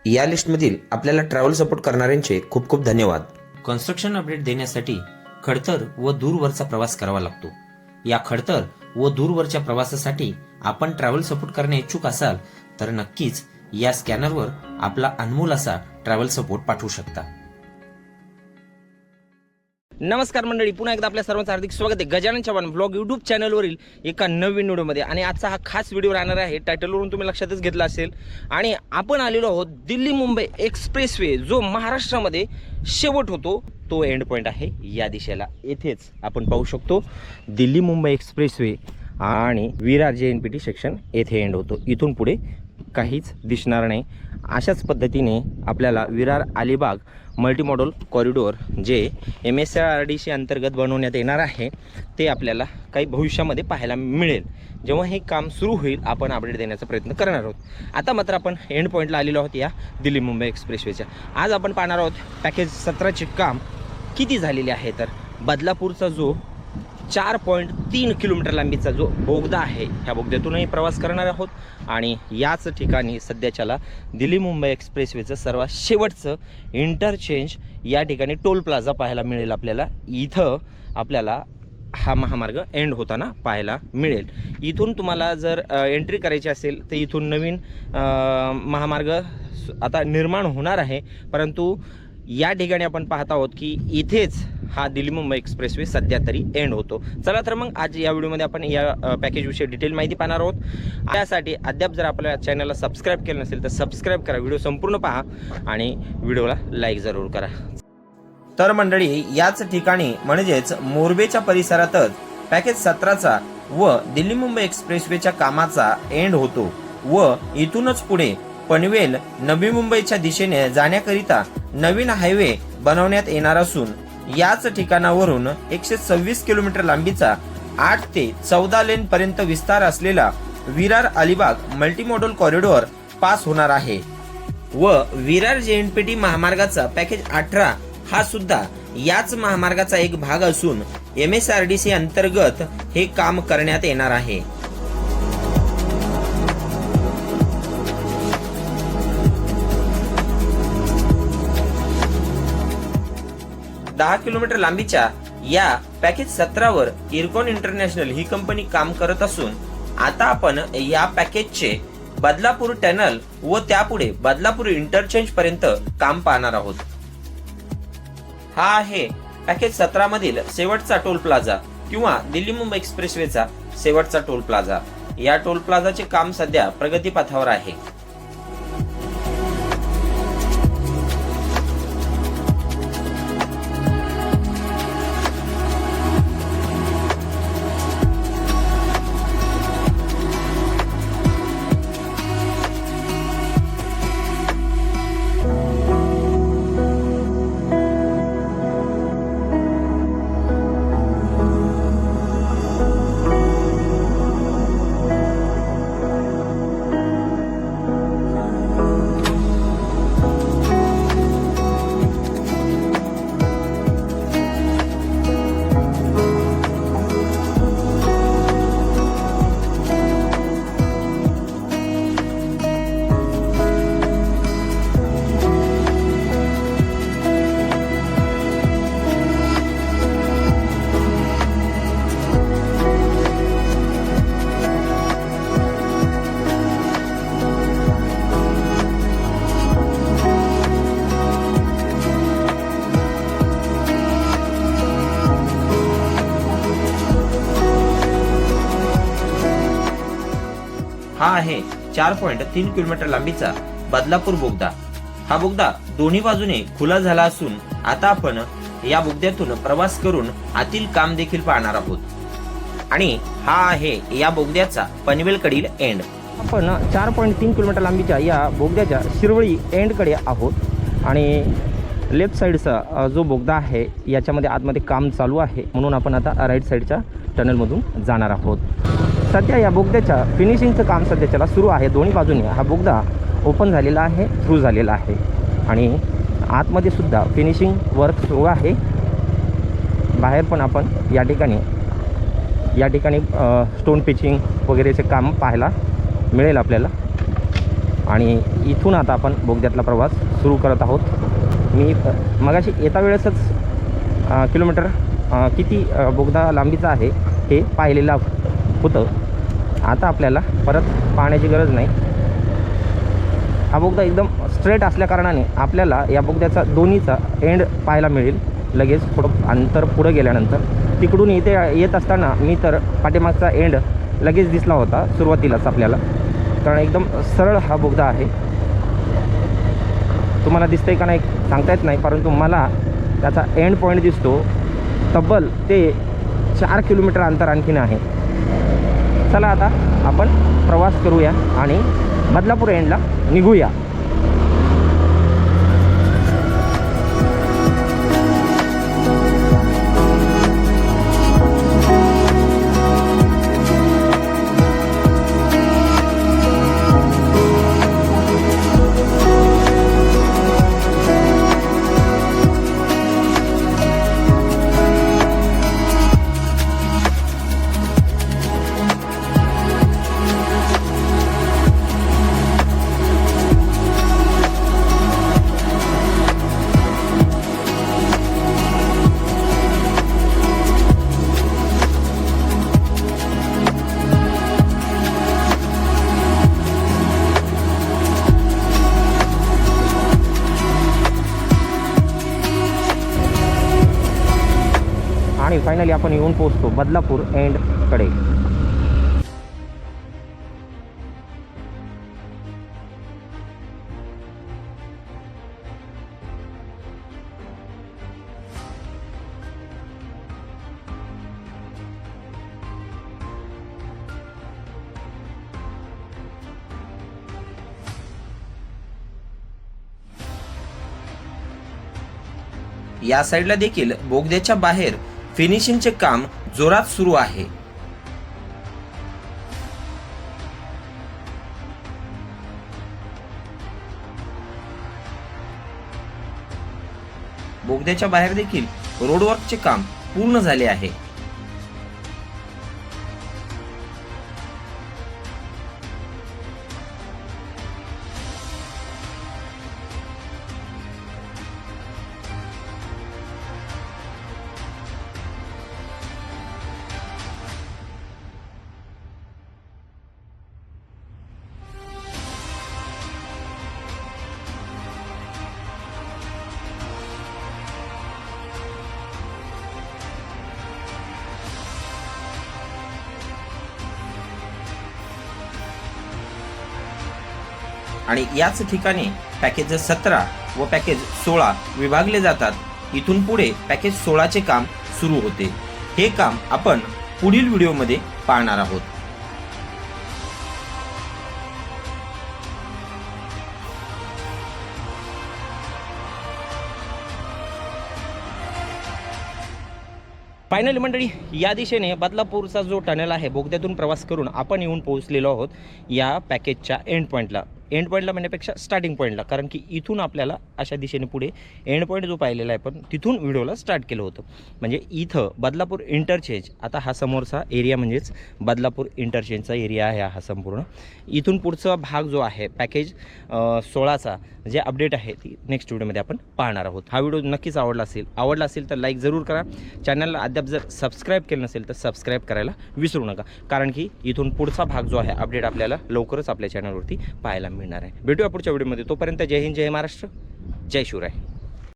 या लिस्टमधील आपल्याला ट्रॅव्हल सपोर्ट करणाऱ्यांचे खूप खूप धन्यवाद। कन्स्ट्रक्शन अपडेट देण्यासाठी खडतर व दूरवरचा प्रवास करावा लागतो। या खडतर व दूरवरच्या प्रवासासाठी आपण ट्रॅव्हल सपोर्ट करणे इच्छुक असाल तर नक्कीच या स्कॅनरवर आपला अनमोल असा ट्रॅव्हल सपोर्ट पाठवू शकता। नमस्कार मंडळी, पुन्हा एकदा आपल्या सर्वांचं हार्दिक स्वागत आहे गजानन चव्हाण ब्लॉग यूट्यूब चॅनलवरील एका नवीन व्हिडिओमध्ये। आणि आजचा हा खास व्हिडिओ राहणार आहे, टायटलवरून तुम्ही लक्षातच घेतलं असेल। आणि आपण आलेलो आहोत दिल्ली मुंबई एक्सप्रेसवे, जो महाराष्ट्रामध्ये शेवट होतो तो एंड पॉईंट आहे या दिशेला। येथेच आपण पाहू शकतो दिल्ली मुंबई एक्सप्रेसवे आणि विरार JNPT सेक्शन येथे एंड होतो। इथून पुढे काहीच दिसणार नाही। अशाच पद्धतीने आपल्याला विरार अलिबाग मल्टीमॉडल कॉरिडोर जे MSRDC अंतर्गत बनवण्यात येणार आहे ते आपल्याला काही भविष्यामध्ये पाहायला मिळेल। जेव्हा हे काम सुरू होईल आपण अपडेट देण्याचा प्रयत्न करणार आहोत। आता मात्र आपण एंड पॉईंटला आलेलो आहोत या दिल्ली मुंबई एक्सप्रेसवेच्या। आज आपण पाहणार आहोत पॅकेज 17चे काम किती झालेले आहे। तर बदलापूरचा जो 4.3 किलोमीटर लांबीचा जो बोगदा आहे ह्या बोगद्यातूनही प्रवास करणार आहोत। आणि याच ठिकाणी सध्याच्याला दिल्ली मुंबई एक्सप्रेसवेचं सर्वात शेवटचं इंटरचेंज या ठिकाणी टोल प्लाझा पाहायला मिळेल आपल्याला। इथं आपल्याला हा महामार्ग एंड होताना पाहायला मिळेल। इथून तुम्हाला जर एंट्री करायची असेल तर इथून नवीन महामार्ग आता निर्माण होणार आहे, परंतु या ठिकाणी आपण पाहत आहोत की इथेच हा दिल्ली मुंबई एक्सप्रेसवे सध्या तरी एंड होतो। चला तर मग आज या व्हिडिओमध्ये आपण या पॅकेजविषयी डिटेल माहिती पाहणार आहोत। त्यासाठी अद्याप जर आपल्या चॅनलला सबस्क्राईब केलं नसेल तर सबस्क्राईब करा, व्हिडिओ संपूर्ण पहा आणि व्हिडिओला लाईक जरूर करा। तर मंडळी, याच ठिकाणी म्हणजेच मोरबेच्या परिसरातच पॅकेज 17चा व दिल्ली मुंबई एक्सप्रेसवेच्या कामाचा एंड होतो व इथूनच पुढे पनवेल नवी मुंबईच्या दिशेने जाण्याकरिता नवीन हायवे बनवण्यात येणार असून याच ठिकाणावरून 126 किलोमीटर लांबीचा 8 ते 14 लेन पर्यंत विस्तार असलेला Virar Alibag multimodal corridor pass होणार आहे व विरार JNPT महामार्गाचा पॅकेज 18 हा सुद्धा याच महामार्गाचा एक भाग असून MSRDC अंतर्गत हे काम करण्यात येणार आहे। 10 किलोमीटर लांबीच्या या पॅकेज 17वर इरकॉन इंटरनॅशनल ही कंपनी काम करत असून आता आपण या पॅकेजचे बदलापूर टनल व त्यापुढे बदलापूर इंटरचेंज पर्यंत काम पाहणार आहोत। हा आहे पॅकेज 17 मधील शेवटचा टोल प्लाझा किंवा दिल्ली मुंबई एक्सप्रेसवेचा शेवटचा टोल प्लाझा। या टोल प्लाझाचे काम सध्या प्रगतीपथावर आहे। हा आहे 4.3 किलोमीटर लांबीचा बदलापूर बोगदा। हा बोगदा दोन्ही बाजूने खुला झाला असून आता आपण या बोगद्यातून प्रवास करून आतील काम देखील पाहणार आहोत। आणि हा आहे या बोगद्याचा पनवेलकडील एंड। आपण 4.3 किलोमीटर लांबीच्या या बोगद्याच्या शिरवळी एंडकडे आहोत आणि लेफ्ट साईडचा जो बोगदा आहे याच्यामध्ये आतमध्ये काम चालू आहे, म्हणून आपण आता राईट साईडच्या टनलमधून जाणार आहोत। सध्या या बोगद्याच्या फिनिशिंगचं काम सध्याच्याला सुरू आहे। दोन्ही बाजूने हा बोगदा ओपन झालेला आहे, थ्रू झालेला आहे आणि आतमध्ये सुद्धा फिनिशिंग वर्क सुरू आहे। बाहेर पण आपण या ठिकाणी स्टोन पिचिंग वगैरेचे काम पाहायला मिळेल आपल्याला। आणि इथून आता आपण बोगद्यातला प्रवास सुरू करत आहोत. मी मगाशी येता वेळेसच किलोमीटर किती बोगदा लांबीचा आहे हे पाहिलेलं होतं. आता आपल्याला परत पाहण्याची गरज नाही. हा बोगदा एकदम स्ट्रेट असल्याकारणाने आपल्याला या बोगद्याचा दोन्हीचा एंड पाहायला मिळेल. लगेच थोडं अंतर पुढं गेल्यानंतर तिकडून इथे येत असताना मी तर पाठीमागचा एंड लगेच दिसला होता सुरुवातीलाच आपल्याला, कारण एकदम सरळ हा बोगदा आहे. तुम्हाला दिसतंय का नाही सांगता येत नाही, परंतु मला त्याचा एंड पॉईंट दिसतो. तब्बल ते 4 किलोमीटर अंतर आणखीन आहे. चला आता आपण प्रवास करूया आणि बदलापूर एंडला निघूया. आणि फायनली आपण येऊन पोहोचतो बदलापूर एंडकडे. या साईडला देखील बोगद्याच्या बाहेर फिनिशिंगचे काम जोरात सुरू आहे. बोगद्याच्या बाहेर देखील रोडवर्कचे काम पूर्ण झाले आहे. आणि याच ठिकाणी पॅकेज 17 व पॅकेज 16 विभागले जातात. इथून पुढे पॅकेज 16 चे काम सुरू होते. हे काम आपण पुढील व्हिडिओमध्ये पाहणार आहोत. फायनली मंडळी, या दिशेने बदलापूरचा जो टनेल आहे बोगद्यातून प्रवास करून आपण येऊन पोहोचलेलो आहोत या पॅकेजच्या एंड पॉईंटला. एंड पॉईंटला म्हणण्यापेक्षा स्टार्टिंग पॉईंटला, कारण की इथून आपल्याला अशा दिशेने पुढे एंड पॉईंट जो पाहिलेला आहे पण तिथून व्हिडिओला स्टार्ट केलं होतं. म्हणजे इथं बदलापूर इंटरचेंज, आता हा समोरचा एरिया म्हणजेच बदलापूर इंटरचेंजचा एरिया आहे हा संपूर्ण. इथून पुढचा भाग जो आहे पॅकेज 16चा जे अपडेट आहे ती नेक्स्ट व्हिडिओमध्ये आपण पाहणार आहोत. हा व्हिडिओ नक्कीच आवडला असेल तर लाईक जरूर करा. चॅनलला अद्याप जर सबस्क्राईब केलं नसेल तर सबस्क्राईब करायला विसरू नका, कारण की इथून पुढचा भाग जो आहे अपडेट आपल्याला लवकरच आपल्या चॅनलवरती पाहायला मिळणार आहे. भेटूया पुढच्या व्हिडिओमध्ये. तोपर्यंत जय हिंद, जय महाराष्ट्र, जय शिवराय.